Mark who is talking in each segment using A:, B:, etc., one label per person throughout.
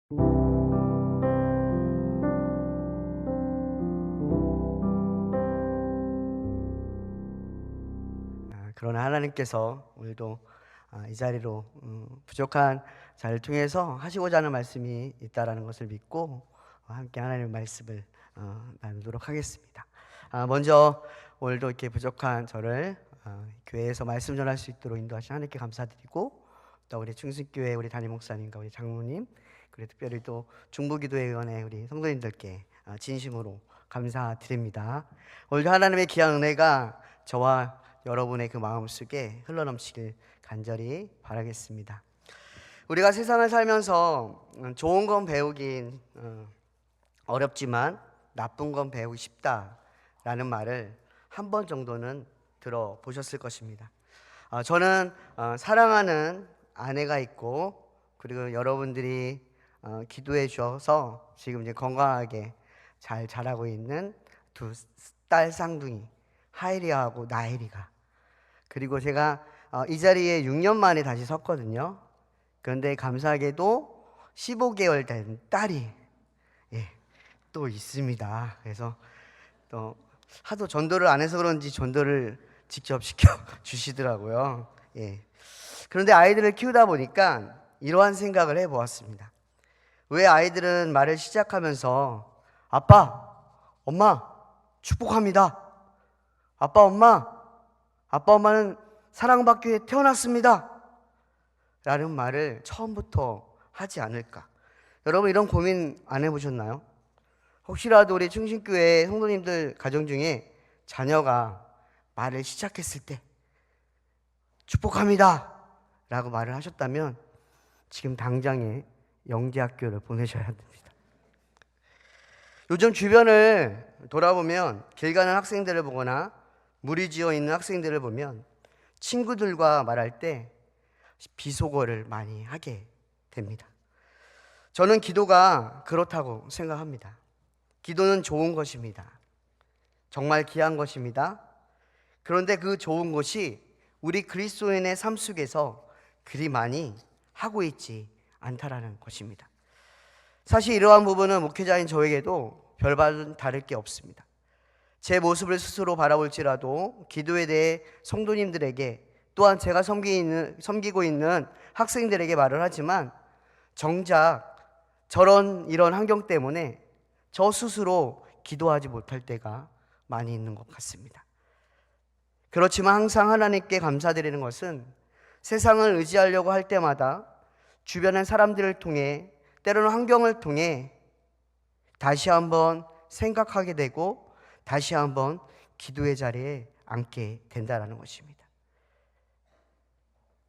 A: 그러나 하나님께서 오늘도 이 자리로 부족한 자를 통해서 하시고자 하는 말씀이 있다라는 것을 믿고 함께 하나님의 말씀을 나누도록 하겠습니다. 먼저 오늘도 이렇게 부족한 저를 교회에서 말씀 전할 수 있도록 인도하신 하나님께 감사드리고, 또 우리 충신교회 우리 담임 목사님과 우리 장로님, 그리고 특별히 또 중부기도회의원의 우리 성도님들께 진심으로 감사드립니다. 오늘도 하나님의 귀한 은혜가 저와 여러분의 그 마음속에 흘러넘치길 간절히 바라겠습니다. 우리가 세상을 살면서 좋은 건 배우긴 어렵지만 나쁜 건 배우기 쉽다라는 말을 한 번 정도는 들어보셨을 것입니다. 저는 사랑하는 아내가 있고, 그리고 여러분들이 기도해 주셔서 지금 이제 건강하게 잘 자라고 있는 두 딸 쌍둥이 하이리하고 나혜리가, 그리고 제가 이 자리에 6년 만에 다시 섰거든요. 그런데 감사하게도 15개월 된 딸이 또 있습니다. 그래서 또 하도 전도를 안 해서 그런지 전도를 직접 시켜 주시더라고요. 그런데 아이들을 키우다 보니까 이러한 생각을 해보았습니다. 왜 아이들은 말을 시작하면서 아빠, 엄마 축복합니다. 아빠, 엄마는 사랑받기 위해 태어났습니다 라는 말을 처음부터 하지 않을까? 여러분, 이런 고민 안 해보셨나요? 혹시라도 우리 충신교회 성도님들 가정 중에 자녀가 말을 시작했을 때 축복합니다 라고 말을 하셨다면 지금 당장에 영재학교를 보내셔야 됩니다. 요즘 주변을 돌아보면 길 가는 학생들을 보거나 무리지어 있는 학생들을 보면 친구들과 말할 때 비속어를 많이 하게 됩니다. 저는 기도가 그렇다고 생각합니다. 기도는 좋은 것입니다. 정말 귀한 것입니다. 그런데 그 좋은 것이 우리 그리스도인의 삶 속에서 그리 많이 하고 있지 않다라는 것입니다. 사실 이러한 부분은 목회자인 저에게도 별반 다를 게 없습니다. 제 모습을 스스로 바라볼지라도 기도에 대해 성도님들에게, 또한 제가 섬기고 있는 학생들에게 말을 하지만 정작 이런 환경 때문에 저 스스로 기도하지 못할 때가 많이 있는 것 같습니다. 그렇지만 항상 하나님께 감사드리는 것은 세상을 의지하려고 할 때마다 주변의 사람들을 통해, 때로는 환경을 통해 다시 한번 생각하게 되고 다시 한번 기도의 자리에 앉게 된다는 것입니다.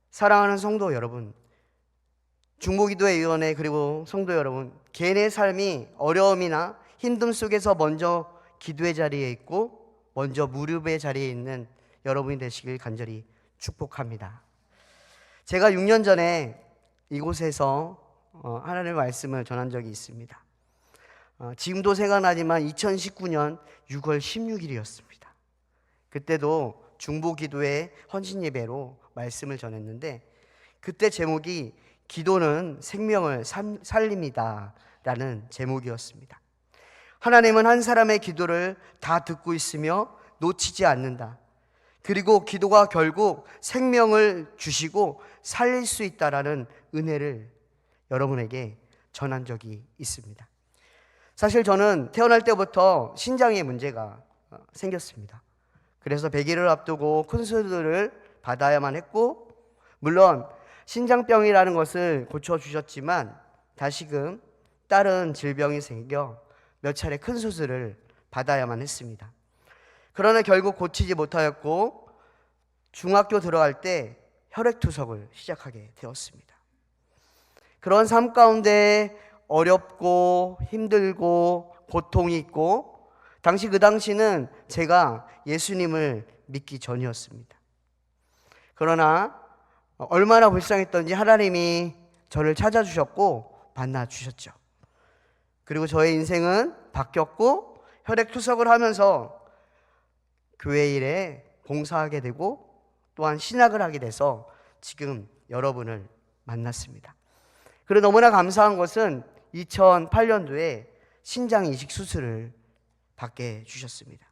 A: 사랑하는 성도 여러분, 중보기도회의원회 그리고 성도 여러분, 개인의 삶이 어려움이나 힘듦 속에서 먼저 기도의 자리에 있고 먼저 무릎의 자리에 있는 여러분이 되시길 간절히 축복합니다. 제가 6년 전에 이곳에서 하나님의 말씀을 전한 적이 있습니다. 지금도 생각나지만 2019년 6월 16일이었습니다. 그때도 중보기도회 헌신예배로 말씀을 전했는데, 그때 제목이 기도는 생명을 살립니다 라는 제목이었습니다. 하나님은 한 사람의 기도를 다 듣고 있으며 놓치지 않는다. 그리고 기도가 결국 생명을 주시고 살릴 수 있다라는 은혜를 여러분에게 전한 적이 있습니다. 사실 저는 태어날 때부터 신장에 문제가 생겼습니다. 그래서 100일을 앞두고 큰 수술을 받아야만 했고, 물론 신장병이라는 것을 고쳐주셨지만 다시금 다른 질병이 생겨 몇 차례 큰 수술을 받아야만 했습니다. 그러나 결국 고치지 못하였고 중학교 들어갈 때 혈액투석을 시작하게 되었습니다. 그런 삶 가운데 어렵고 힘들고 고통이 있고, 그 당시는 제가 예수님을 믿기 전이었습니다. 그러나 얼마나 불쌍했던지 하나님이 저를 찾아주셨고 만나주셨죠. 그리고 저의 인생은 바뀌었고 혈액투석을 하면서 교회 일에 봉사하게 되고 또한 신학을 하게 돼서 지금 여러분을 만났습니다. 그리고 너무나 감사한 것은 2008년도에 신장 이식 수술을 받게 해주셨습니다.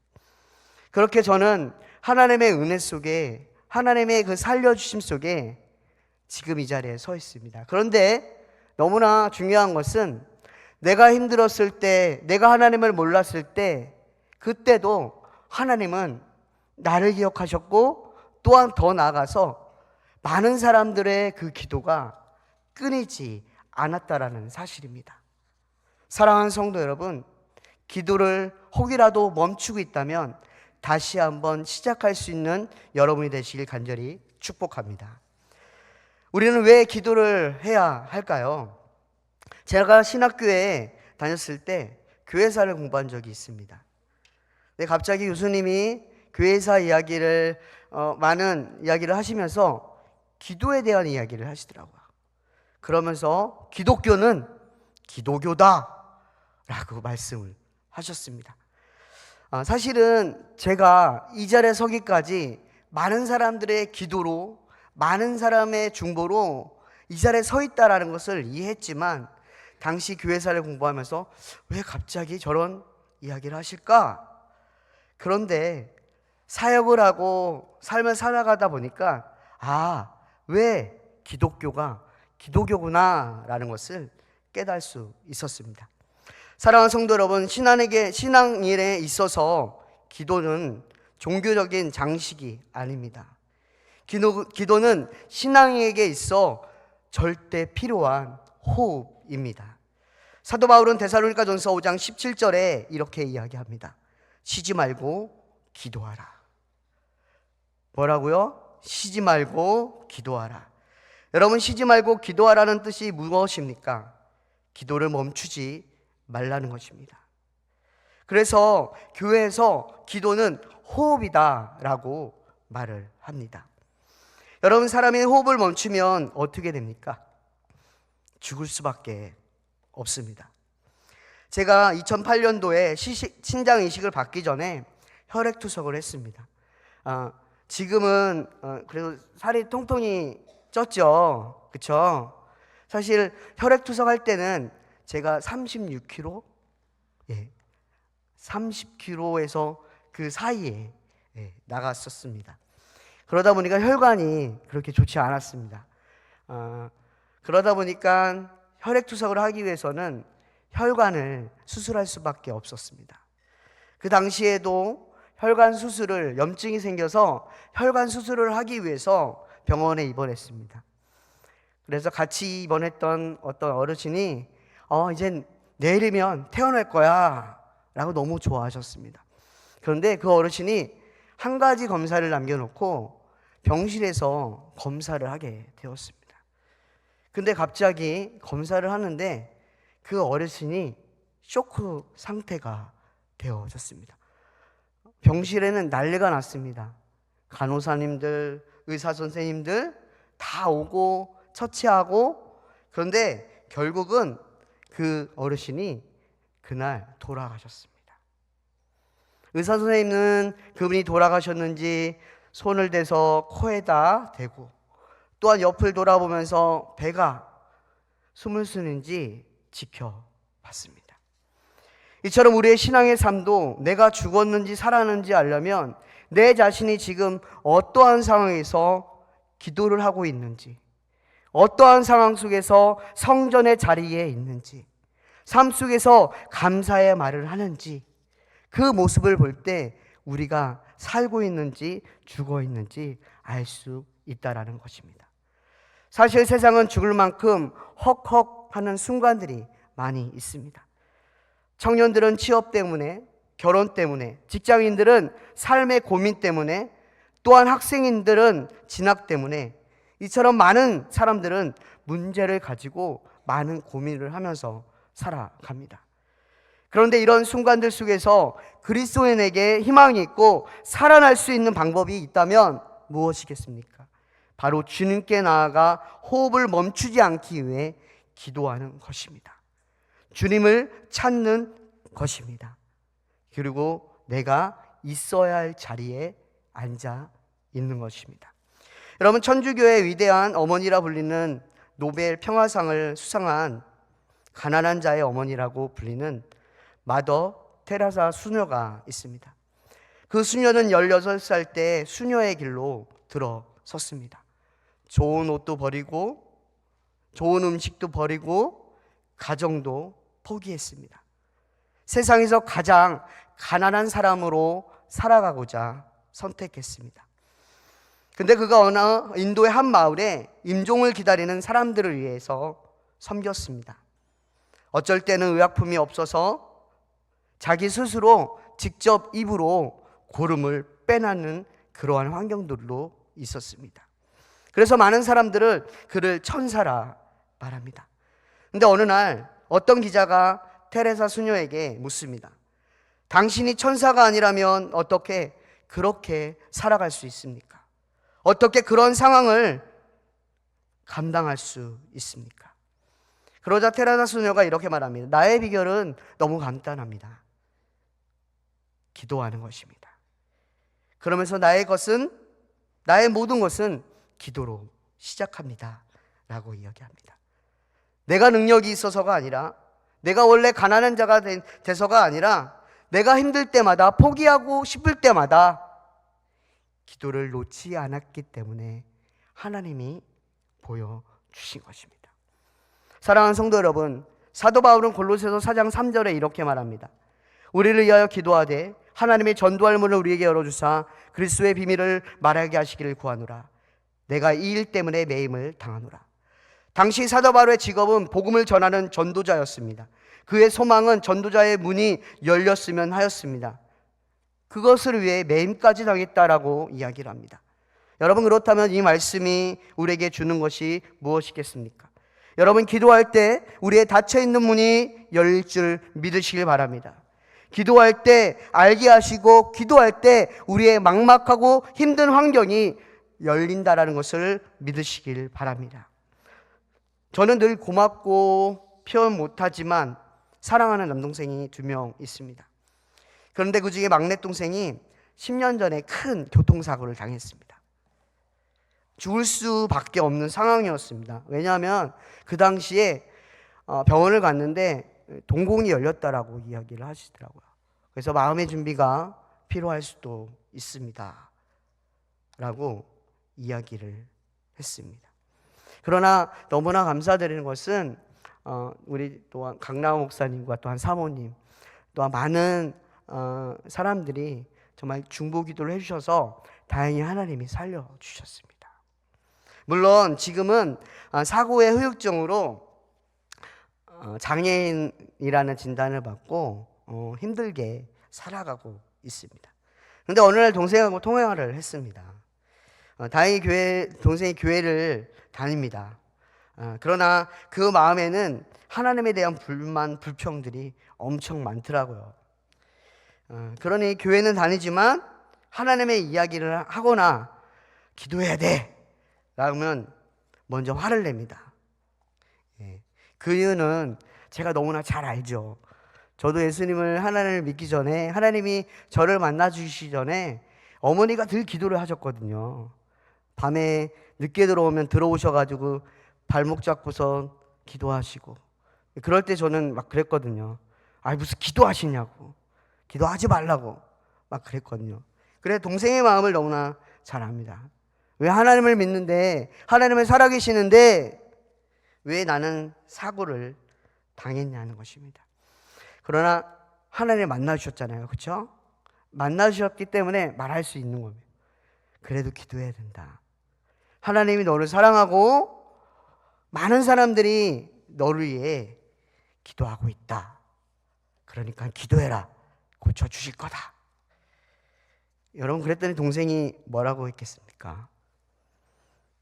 A: 그렇게 저는 하나님의 은혜 속에, 하나님의 그 살려주심 속에 지금 이 자리에 서 있습니다. 그런데 너무나 중요한 것은 내가 힘들었을 때, 내가 하나님을 몰랐을 때, 그때도 하나님은 나를 기억하셨고, 또한 더 나아가서 많은 사람들의 그 기도가 끊이지 않았다라는 사실입니다. 사랑하는 성도 여러분, 기도를 혹이라도 멈추고 있다면 다시 한번 시작할 수 있는 여러분이 되시길 간절히 축복합니다. 우리는 왜 기도를 해야 할까요? 제가 신학교에 다녔을 때 교회사를 공부한 적이 있습니다. 근데 갑자기 교수님이 교회사 이야기를 많은 이야기를 하시면서 기도에 대한 이야기를 하시더라고요. 그러면서 기독교는 기도교다 라고 말씀을 하셨습니다. 사실은 제가 이 자리에 서기까지 많은 사람들의 기도로, 많은 사람의 중보로 이 자리에 서 있다라는 것을 이해했지만, 당시 교회사를 공부하면서 왜 갑자기 저런 이야기를 하실까? 그런데 사역을 하고 삶을 살아가다 보니까 왜 기독교가 기도교구나 라는 것을 깨달을 수 있었습니다. 사랑하는 성도 여러분, 신앙일에 있어서 기도는 종교적인 장식이 아닙니다. 기도는 신앙인에게 있어 절대 필요한 호흡입니다. 사도 바울은 데살로니가전서 5장 17절에 이렇게 이야기합니다. 쉬지 말고 기도하라. 뭐라고요? 쉬지 말고 기도하라. 여러분, 쉬지 말고 기도하라는 뜻이 무엇입니까? 기도를 멈추지 말라는 것입니다. 그래서 교회에서 기도는 호흡이다 라고 말을 합니다. 여러분, 사람이 호흡을 멈추면 어떻게 됩니까? 죽을 수밖에 없습니다. 제가 2008년도에 신장 이식을 받기 전에 혈액투석을 했습니다. 지금은 그래도 살이 통통이 쪘죠, 그렇죠? 사실 혈액투석 할 때는 제가 36kg, 30kg에서 그 사이에 나갔었습니다. 그러다 보니까 혈관이 그렇게 좋지 않았습니다. 그러다 보니까 혈액투석을 하기 위해서는 혈관을 수술할 수밖에 없었습니다. 그 당시에도 혈관 수술을, 염증이 생겨서 혈관 수술을 하기 위해서 병원에 입원했습니다. 그래서 같이 입원했던 어떤 어르신이 이젠 내일이면 태어날 거야 라고 너무 좋아하셨습니다. 그런데 그 어르신이 한 가지 검사를 남겨놓고 병실에서 검사를 하게 되었습니다. 근데 갑자기 검사를 하는데 그 어르신이 쇼크 상태가 되어졌습니다. 병실에는 난리가 났습니다. 간호사님들, 의사 선생님들 다 오고 처치하고, 그런데 결국은 그 어르신이 그날 돌아가셨습니다. 의사 선생님은 그분이 돌아가셨는지 손을 대서 코에다 대고, 또한 옆을 돌아보면서 배가 숨을 쉬는지 지켜봤습니다. 이처럼 우리의 신앙의 삶도 내가 죽었는지 살았는지 알려면 내 자신이 지금 어떠한 상황에서 기도를 하고 있는지, 어떠한 상황 속에서 성전의 자리에 있는지, 삶 속에서 감사의 말을 하는지, 그 모습을 볼 때 우리가 살고 있는지 죽어 있는지 알 수 있다라는 것입니다. 사실 세상은 죽을 만큼 헉헉하는 순간들이 많이 있습니다. 청년들은 취업 때문에, 결혼 때문에, 직장인들은 삶의 고민 때문에, 또한 학생인들은 진학 때문에, 이처럼 많은 사람들은 문제를 가지고 많은 고민을 하면서 살아갑니다. 그런데 이런 순간들 속에서 그리스도인에게 희망이 있고 살아날 수 있는 방법이 있다면 무엇이겠습니까? 바로 주님께 나아가 호흡을 멈추지 않기 위해 기도하는 것입니다. 주님을 찾는 것입니다. 그리고 내가 있어야 할 자리에 앉아 있는 것입니다. 여러분, 천주교의 위대한 어머니라 불리는 노벨 평화상을 수상한 가난한 자의 어머니라고 불리는 마더 테레사 수녀가 있습니다. 그 수녀는 16살 때 수녀의 길로 들어섰습니다. 좋은 옷도 버리고 좋은 음식도 버리고 가정도 포기했습니다. 세상에서 가장 가난한 사람으로 살아가고자 선택했습니다. 근데 그가 어느 인도의 한 마을에 임종을 기다리는 사람들을 위해서 섬겼습니다. 어쩔 때는 의약품이 없어서 자기 스스로 직접 입으로 고름을 빼내는 그러한 환경들로 있었습니다. 그래서 많은 사람들은 그를 천사라 말합니다. 근데 어느 날 어떤 기자가 테레사 수녀에게 묻습니다. 당신이 천사가 아니라면 어떻게 그렇게 살아갈 수 있습니까? 어떻게 그런 상황을 감당할 수 있습니까? 그러자 테레사 수녀가 이렇게 말합니다. 나의 비결은 너무 간단합니다. 기도하는 것입니다. 그러면서 나의 모든 것은 기도로 시작합니다 라고 이야기합니다. 내가 능력이 있어서가 아니라, 내가 원래 가난한 자가 돼서가 아니라, 내가 힘들 때마다, 포기하고 싶을 때마다 기도를 놓지 않았기 때문에 하나님이 보여주신 것입니다. 사랑하는 성도 여러분, 사도 바울은 골로새서 4장 3절에 이렇게 말합니다. 우리를 위하여 기도하되 하나님의 전도할 문을 우리에게 열어주사 그리스도의 비밀을 말하게 하시기를 구하노라. 내가 이 일 때문에 매임을 당하노라. 당시 사도 바울의 직업은 복음을 전하는 전도자였습니다. 그의 소망은 전도자의 문이 열렸으면 하였습니다. 그것을 위해 매임까지 당했다라고 이야기를 합니다. 여러분, 그렇다면 이 말씀이 우리에게 주는 것이 무엇이겠습니까? 여러분, 기도할 때 우리의 닫혀있는 문이 열릴 줄 믿으시길 바랍니다. 기도할 때 알게 하시고, 기도할 때 우리의 막막하고 힘든 환경이 열린다라는 것을 믿으시길 바랍니다. 저는 늘 고맙고 표현 못하지만 사랑하는 남동생이 2명 있습니다. 그런데 그 중에 막내 동생이 10년 전에 큰 교통사고를 당했습니다. 죽을 수밖에 없는 상황이었습니다. 왜냐하면 그 당시에 병원을 갔는데 동공이 열렸다라고 이야기를 하시더라고요. 그래서 마음의 준비가 필요할 수도 있습니다 라고 이야기를 했습니다. 그러나 너무나 감사드리는 것은 우리 또한 강나우 목사님과 또한 사모님, 또한 많은 사람들이 정말 중보 기도를 해주셔서 다행히 하나님이 살려주셨습니다. 물론 지금은 사고의 후유증으로 장애인이라는 진단을 받고 힘들게 살아가고 있습니다. 그런데 어느 날 동생하고 통화를 했습니다. 다행히 동생이 교회를 다닙니다. 그러나 그 마음에는 하나님에 대한 불만, 불평들이 엄청 많더라고요. 그러니 교회는 다니지만 하나님의 이야기를 하거나 기도해야 돼 라면 먼저 화를 냅니다. 그 이유는 제가 너무나 잘 알죠. 저도 예수님을, 하나님을 믿기 전에, 하나님이 저를 만나 주시기 전에 어머니가 늘 기도를 하셨거든요. 밤에 늦게 들어오셔가지고 발목 잡고서 기도하시고, 그럴 때 저는 막 그랬거든요. 무슨 기도하시냐고, 기도하지 말라고 막 그랬거든요. 그래, 동생의 마음을 너무나 잘 압니다. 왜 하나님을 믿는데, 하나님을 살아계시는데 왜 나는 사고를 당했냐는 것입니다. 그러나 하나님을 만나주셨잖아요. 그렇죠? 만나주셨기 때문에 말할 수 있는 겁니다. 그래도 기도해야 된다. 하나님이 너를 사랑하고 많은 사람들이 너를 위해 기도하고 있다. 그러니까 기도해라. 고쳐주실 거다. 여러분, 그랬더니 동생이 뭐라고 했겠습니까?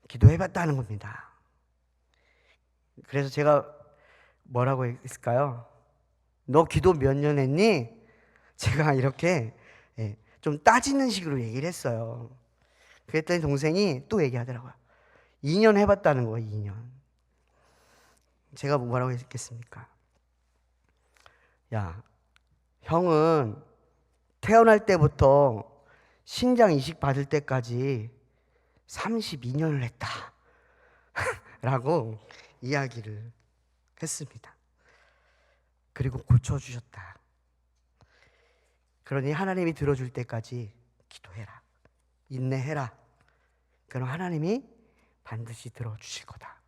A: 기도해봤다는 겁니다. 그래서 제가 뭐라고 했을까요? 너 기도 몇 년 했니? 제가 이렇게 좀 따지는 식으로 얘기를 했어요. 그랬더니 동생이 또 얘기하더라고요. 2년 해봤다는 거예요. 2년. 제가 뭐라고 했겠습니까? 야, 형은 태어날 때부터 신장 이식 받을 때까지 32년을 했다 라고 이야기를 했습니다. 그리고 고쳐주셨다. 그러니 하나님이 들어줄 때까지 기도해라. 인내해라. 그럼 하나님이 반드시 들어주실 거다.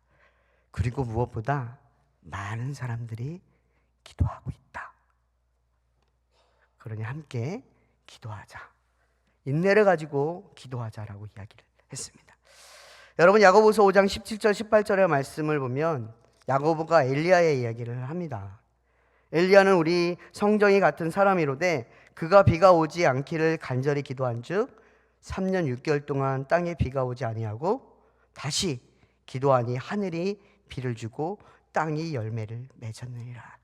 A: 그리고 무엇보다 많은 사람들이 기도하고 있다. 그러니 함께 기도하자. 인내를 가지고 기도하자라고 이야기를 했습니다. 여러분, 야고보서 5장 17절 18절의 말씀을 보면 야고보가 엘리야의 이야기를 합니다. 엘리야는 우리 성정이 같은 사람이로되 그가 비가 오지 않기를 간절히 기도한즉 3년 6개월 동안 땅에 비가 오지 아니하고 다시 기도하니 하늘이 비를 주고 땅이 열매를 맺었느니라.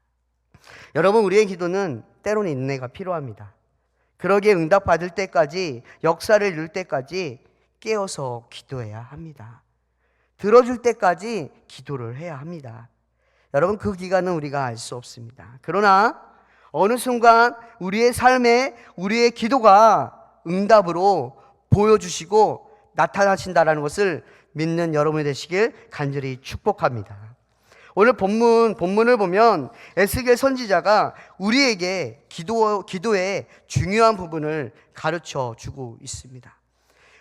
A: 여러분, 우리의 기도는 때로는 인내가 필요합니다. 그러기에 응답받을 때까지, 역사를 이룰 때까지 깨어서 기도해야 합니다. 들어줄 때까지 기도를 해야 합니다. 여러분, 그 기간은 우리가 알 수 없습니다. 그러나 어느 순간 우리의 삶에 우리의 기도가 응답으로 보여주시고 나타나신다는 것을 믿는 여러분이 되시길 간절히 축복합니다. 오늘 본문을 보면 에스겔 선지자가 우리에게 기도의 중요한 부분을 가르쳐 주고 있습니다.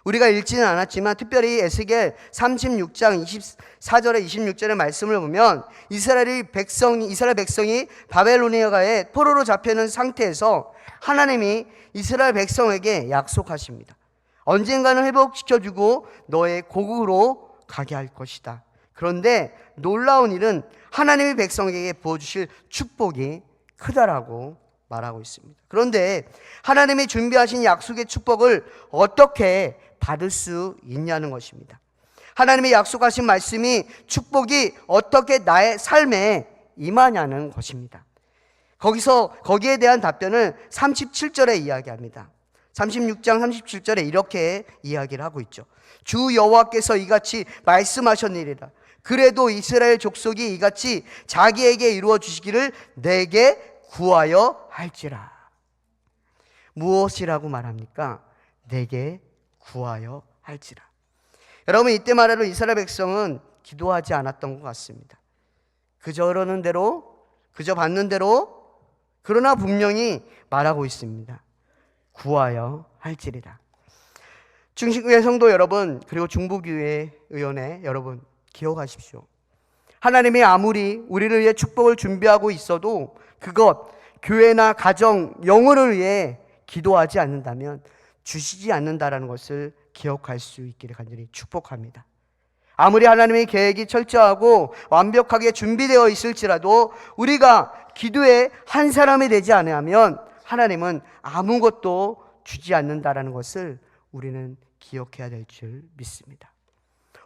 A: 우리가 읽지는 않았지만 특별히 에스겔 36장 24절에 26절의 말씀을 보면 이스라엘 백성이 바벨로니아에 포로로 잡혀있는 상태에서 하나님이 이스라엘 백성에게 약속하십니다. 언젠가는 회복시켜주고 너의 고국으로 가게 할 것이다. 그런데 놀라운 일은 하나님이 백성에게 부어주실 축복이 크다라고 말하고 있습니다. 그런데 하나님이 준비하신 약속의 축복을 어떻게 받을 수 있냐는 것입니다. 하나님의 약속하신 말씀이, 축복이 어떻게 나의 삶에 임하냐는 것입니다. 거기에 대한 답변을 37절에 이야기합니다. 36장 37절에 이렇게 이야기를 하고 있죠. 주 여호와께서 이같이 말씀하셨느니라. 그래도 이스라엘 족속이 이같이 자기에게 이루어 주시기를 내게 구하여 할지라. 무엇이라고 말합니까? 내게 구하여 할지라. 여러분, 이때 말하는 이스라엘 백성은 기도하지 않았던 것 같습니다. 그저 그러는 대로, 그저 받는 대로, 그러나 분명히 말하고 있습니다. 구하여 할지리라. 중심교회 성도 여러분, 그리고 중부교회 의원회 여러분, 기억하십시오. 하나님이 아무리 우리를 위해 축복을 준비하고 있어도 그것, 교회나 가정, 영혼을 위해 기도하지 않는다면 주시지 않는다라는 것을 기억할 수 있기를 간절히 축복합니다. 아무리 하나님의 계획이 철저하고 완벽하게 준비되어 있을지라도 우리가 기도의 한 사람이 되지 않으면 하나님은 아무것도 주지 않는다라는 것을 우리는 기억해야 될 줄 믿습니다.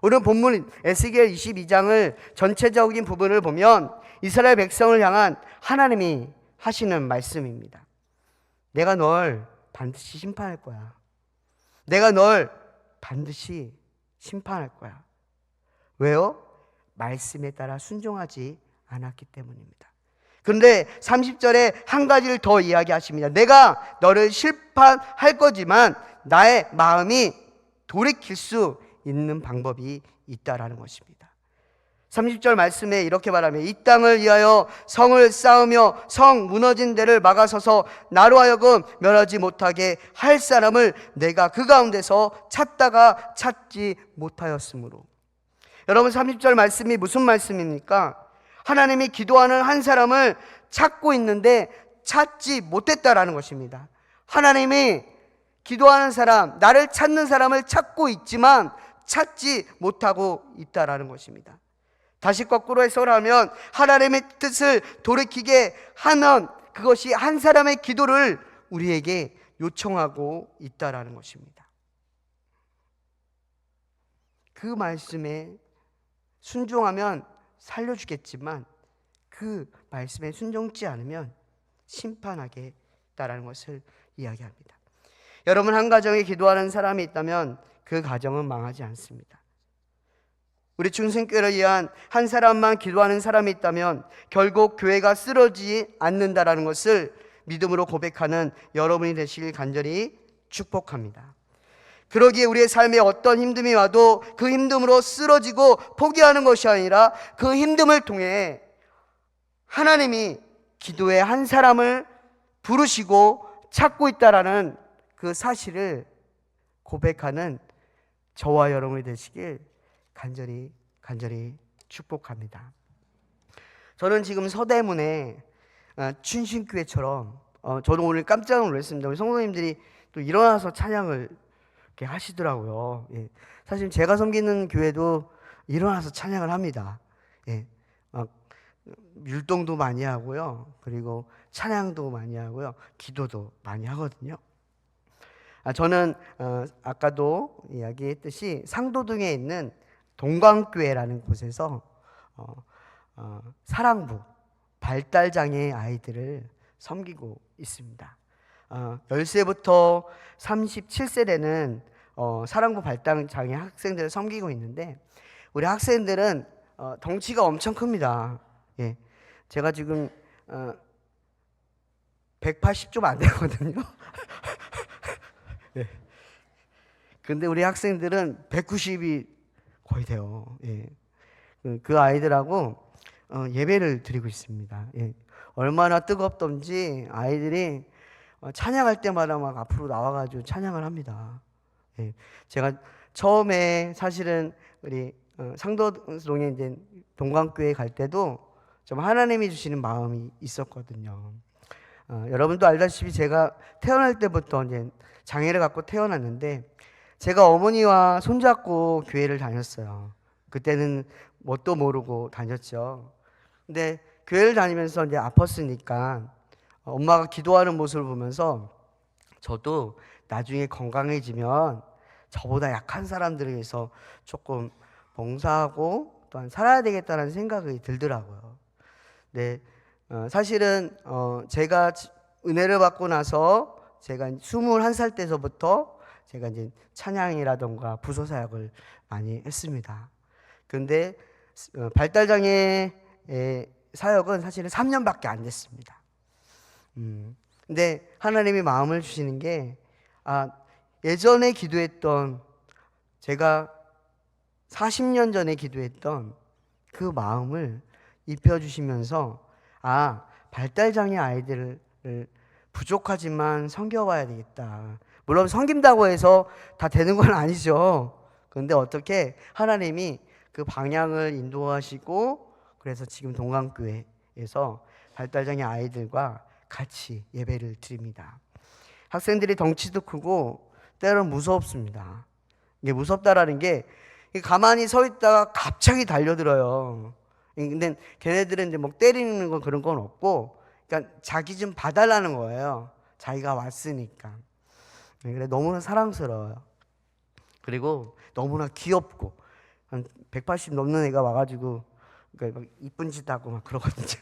A: 오늘 본문 에스겔 22장을 전체적인 부분을 보면 이스라엘 백성을 향한 하나님이 하시는 말씀입니다. 내가 널 반드시 심판할 거야. 내가 널 반드시 심판할 거야. 왜요? 말씀에 따라 순종하지 않았기 때문입니다. 그런데 30절에 한 가지를 더 이야기하십니다. 내가 너를 심판할 거지만 나의 마음이 돌이킬 수 있는 방법이 있다라는 것입니다. 30절 말씀에 이렇게 말하면 이 땅을 위하여 성을 쌓으며 성 무너진 데를 막아서서 나로 하여금 멸하지 못하게 할 사람을 내가 그 가운데서 찾다가 찾지 못하였으므로. 여러분, 30절 말씀이 무슨 말씀입니까? 하나님이 기도하는 한 사람을 찾고 있는데 찾지 못했다라는 것입니다. 하나님이 기도하는 사람, 나를 찾는 사람을 찾고 있지만 찾지 못하고 있다라는 것입니다. 다시 거꾸로 해석하면 하나님의 뜻을 돌이키게 하는 그것이 한 사람의 기도를 우리에게 요청하고 있다라는 것입니다. 그 말씀에 순종하면 살려주겠지만 그 말씀에 순종치 않으면 심판하겠다라는 것을 이야기합니다. 여러분, 한 가정에 기도하는 사람이 있다면 그 가정은 망하지 않습니다. 우리 중생교회를 위한 한 사람만 기도하는 사람이 있다면 결국 교회가 쓰러지지 않는다라는 것을 믿음으로 고백하는 여러분이 되시길 간절히 축복합니다. 그러기에 우리의 삶에 어떤 힘듦이 와도 그 힘듦으로 쓰러지고 포기하는 것이 아니라 그 힘듦을 통해 하나님이 기도에 한 사람을 부르시고 찾고 있다라는 그 사실을 고백하는 저와 여러분이 되시길 간절히 축복합니다. 저는 지금 서대문에 춘신교회처럼 저도 오늘 깜짝 놀랐습니다. 우리 성도님들이 또 일어나서 찬양을 이렇게 하시더라고요. 예. 사실 제가 섬기는 교회도 일어나서 찬양을 합니다. 예. 율동도 많이 하고요. 그리고 찬양도 많이 하고요. 기도도 많이 하거든요. 저는 아까도 이야기했듯이 상도동에 있는 동광교회라는 곳에서 사랑부 발달장애 아이들을 섬기고 있습니다. 10세부터 37세대는 사랑부 발달장애 학생들을 섬기고 있는데, 우리 학생들은 덩치가 엄청 큽니다. 예. 제가 지금 180 좀 안 되거든요. 예. 근데 우리 학생들은 190이 거의 돼요. 예. 그 아이들하고 예배를 드리고 있습니다. 예. 얼마나 뜨겁던지 아이들이 찬양할 때마다 막 앞으로 나와가지고 찬양을 합니다. 예. 제가 처음에 사실은 우리 상도동에 이제 동광교회 갈 때도 좀 하나님이 주시는 마음이 있었거든요. 여러분도 알다시피 제가 태어날 때부터 이제 장애를 갖고 태어났는데, 제가 어머니와 손잡고 교회를 다녔어요. 그때는 뭣도 모르고 다녔죠. 근데 교회를 다니면서 이제 아팠으니까 엄마가 기도하는 모습을 보면서 저도 나중에 건강해지면 저보다 약한 사람들을 위해서 조금 봉사하고 또한 살아야 되겠다는 생각이 들더라고요. 네, 사실은 제가 은혜를 받고 나서 제가 21살 때서부터 제가 이제 찬양이라던가 부서사역을 많이 했습니다. 근데 발달장애 사역은 사실은 3년밖에 안 됐습니다. 근데 하나님이 마음을 주시는 게, 예전에 기도했던, 제가 40년 전에 기도했던 그 마음을 입혀주시면서, 발달장애 아이들을 부족하지만 섬겨봐야 되겠다. 물론 섬긴다고 해서 다 되는 건 아니죠. 그런데 어떻게 하나님이 그 방향을 인도하시고, 그래서 지금 동강교회에서 발달장애 아이들과 같이 예배를 드립니다. 학생들이 덩치도 크고 때로는 무섭습니다. 이게 무섭다라는 게, 가만히 서 있다가 갑자기 달려들어요. 근데 걔네들은 이제 뭐 때리는 거 그런 건 없고, 그러니까 자기 좀 봐달라는 거예요. 자기가 왔으니까. 그래, 너무나 사랑스러워요. 그리고 너무나 귀엽고, 한 180 넘는 애가 와가지고 그러니까 막 이쁜 짓 하고 막 그러거든요.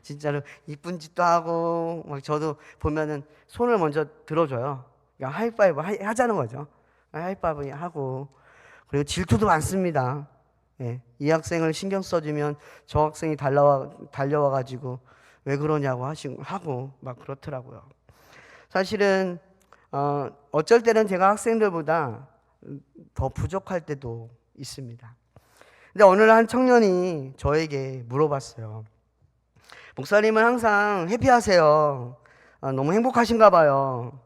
A: 진짜로 이쁜 짓도 하고, 막 저도 보면은 손을 먼저 들어줘요. 그러니까 하이파이브 하자는 거죠. 하이파이브 하고, 그리고 질투도 많습니다. 예, 이 학생을 신경 써주면 저 학생이 달려와가지고 왜 그러냐고 하고 막 그렇더라고요. 사실은 어쩔 때는 제가 학생들보다 더 부족할 때도 있습니다. 근데 어느 날 한 청년이 저에게 물어봤어요. 목사님은 항상 해피하세요. 너무 행복하신가 봐요.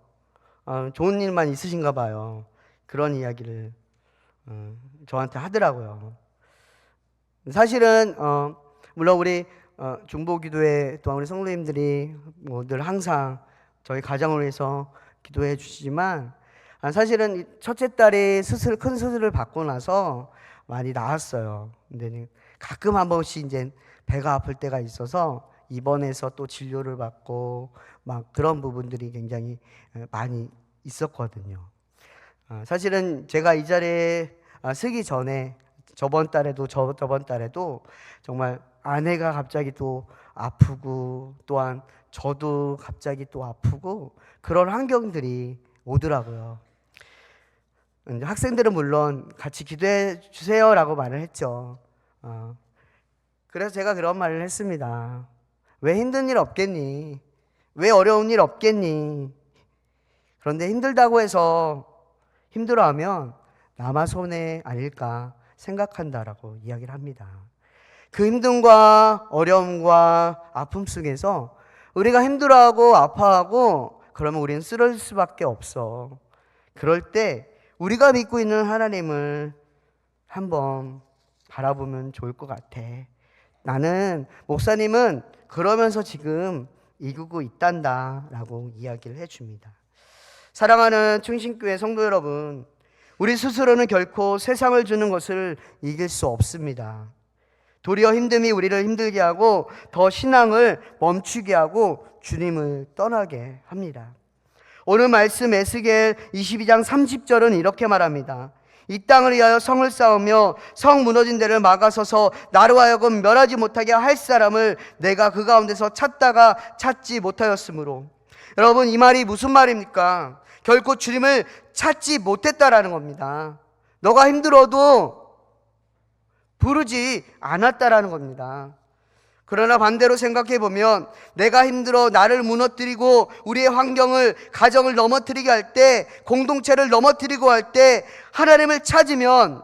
A: 좋은 일만 있으신가 봐요. 그런 이야기를 저한테 하더라고요. 사실은 물론 우리 중보기도회 또한 우리 성도님들이 늘 항상 저희 가정을 위해서 기도해 주시지만, 사실은 첫째 딸이 큰 수술을 받고 나서 많이 나았어요. 근데 가끔 한 번씩 이제 배가 아플 때가 있어서 입원해서 또 진료를 받고 막 그런 부분들이 굉장히 많이 있었거든요. 사실은 제가 이 자리에 서기 전에 저번 달에도 정말 아내가 갑자기 또 아프고, 또한 저도 갑자기 또 아프고, 그런 환경들이 오더라고요. 학생들은 물론 같이 기도해 주세요라고 말을 했죠. 그래서 제가 그런 말을 했습니다. 왜 힘든 일 없겠니? 왜 어려운 일 없겠니? 그런데 힘들다고 해서 힘들어하면 남아 손해 아닐까 생각한다라고 이야기를 합니다. 그 힘듦과 어려움과 아픔 속에서 우리가 힘들어하고 아파하고 그러면 우리는 쓰러질 수밖에 없어. 그럴 때 우리가 믿고 있는 하나님을 한번 바라보면 좋을 것 같아. 나는 목사님은 그러면서 지금 이기고 있단다 라고 이야기를 해줍니다. 사랑하는 충신교회 성도 여러분, 우리 스스로는 결코 세상을 주는 것을 이길 수 없습니다. 도리어 힘듦이 우리를 힘들게 하고 더 신앙을 멈추게 하고 주님을 떠나게 합니다. 오늘 말씀 에스겔 22장 30절은 이렇게 말합니다. 이 땅을 위하여 성을 쌓으며 성 무너진 데를 막아서서 나로 하여금 멸하지 못하게 할 사람을 내가 그 가운데서 찾다가 찾지 못하였으므로. 여러분, 이 말이 무슨 말입니까? 결코 주님을 찾지 못했다라는 겁니다. 너가 힘들어도 부르지 않았다라는 겁니다. 그러나 반대로 생각해 보면 내가 힘들어 나를 무너뜨리고 우리의 환경을, 가정을 넘어뜨리게 할 때, 공동체를 넘어뜨리고 할 때 하나님을 찾으면,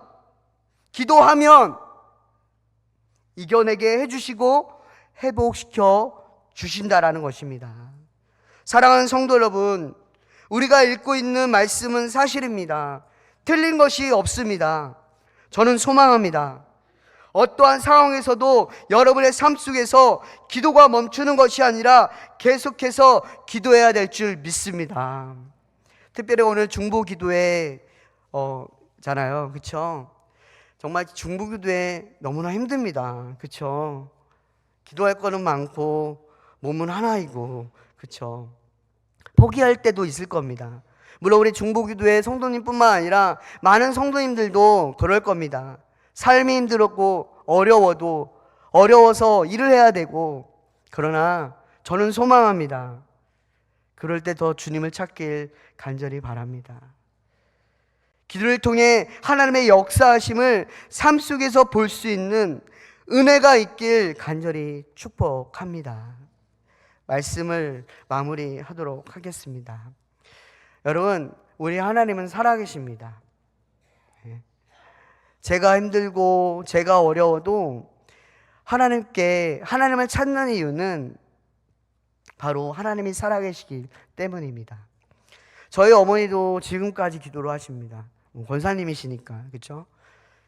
A: 기도하면 이겨내게 해주시고 회복시켜 주신다라는 것입니다. 사랑하는 성도 여러분, 우리가 읽고 있는 말씀은 사실입니다. 틀린 것이 없습니다. 저는 소망합니다. 어떠한 상황에서도 여러분의 삶 속에서 기도가 멈추는 것이 아니라 계속해서 기도해야 될 줄 믿습니다. 특별히 오늘 중보기도회 잖아요. 그렇죠? 정말 중보기도회 너무나 힘듭니다. 그렇죠? 기도할 거는 많고 몸은 하나이고, 그렇죠? 포기할 때도 있을 겁니다. 물론 우리 중보기도회 성도님뿐만 아니라 많은 성도님들도 그럴 겁니다. 삶이 힘들었고 어려워서 일을 해야 되고, 그러나 저는 소망합니다. 그럴 때 더 주님을 찾길 간절히 바랍니다. 기도를 통해 하나님의 역사하심을 삶 속에서 볼 수 있는 은혜가 있길 간절히 축복합니다. 말씀을 마무리하도록 하겠습니다. 여러분, 우리 하나님은 살아계십니다. 제가 힘들고 제가 어려워도 하나님을 찾는 이유는 바로 하나님이 살아계시기 때문입니다. 저희 어머니도 지금까지 기도를 하십니다. 권사님이시니까, 그렇죠?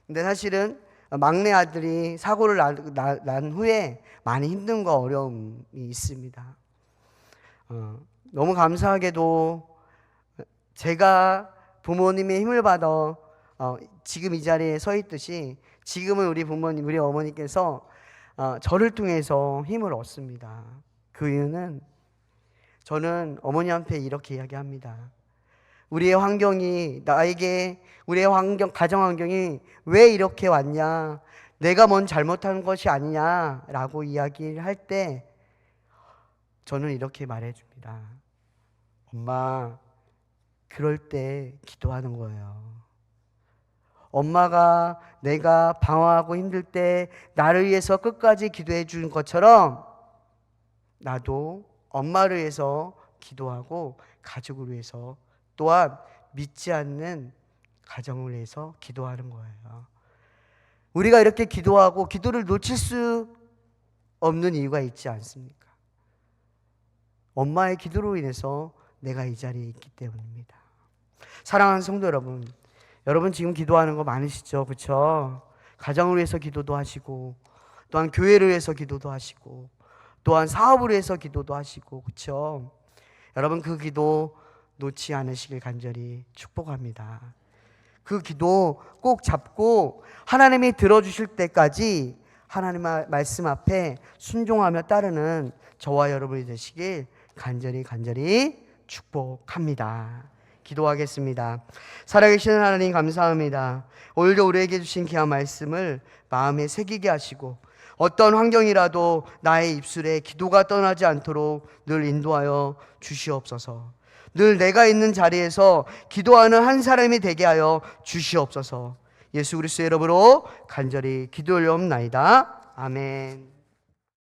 A: 근데 사실은 막내 아들이 사고를 난 후에 많이 힘듦과 어려움이 있습니다. 너무 감사하게도 제가 부모님의 힘을 받아 지금 이 자리에 서 있듯이 지금은 우리 부모님, 우리 어머니께서 저를 통해서 힘을 얻습니다. 그 이유는 저는 어머니한테 이렇게 이야기합니다. 우리의 환경이 우리의 가정 환경이 왜 이렇게 왔냐, 내가 뭔 잘못한 것이 아니냐라고 이야기를 할 때 저는 이렇게 말해줍니다. 엄마, 그럴 때 기도하는 거예요. 엄마가 내가 방황하고 힘들 때 나를 위해서 끝까지 기도해 준 것처럼 나도 엄마를 위해서 기도하고 가족을 위해서, 또한 믿지 않는 가정을 위해서 기도하는 거예요. 우리가 이렇게 기도하고 기도를 놓칠 수 없는 이유가 있지 않습니까? 엄마의 기도로 인해서 내가 이 자리에 있기 때문입니다. 사랑하는 성도 여러분, 여러분 지금 기도하는 거 많으시죠? 그렇죠? 가정을 위해서 기도도 하시고, 또한 교회를 위해서 기도도 하시고, 또한 사업을 위해서 기도도 하시고, 그렇죠? 여러분 그 기도 놓지 않으시길 간절히 축복합니다. 그 기도 꼭 잡고 하나님이 들어주실 때까지 하나님의 말씀 앞에 순종하며 따르는 저와 여러분이 되시길 간절히 축복합니다. 기도하겠습니다. 살아계시는 하나님 감사합니다. 오늘도 우리에게 주신 귀한 말씀을 마음에 새기게 하시고 어떤 환경이라도 나의 입술에 기도가 떠나지 않도록 늘 인도하여 주시옵소서. 늘 내가 있는 자리에서 기도하는 한 사람이 되게 하여 주시옵소서. 예수 그리스도의 이름으로 간절히 기도 올려옵나이다. 아멘.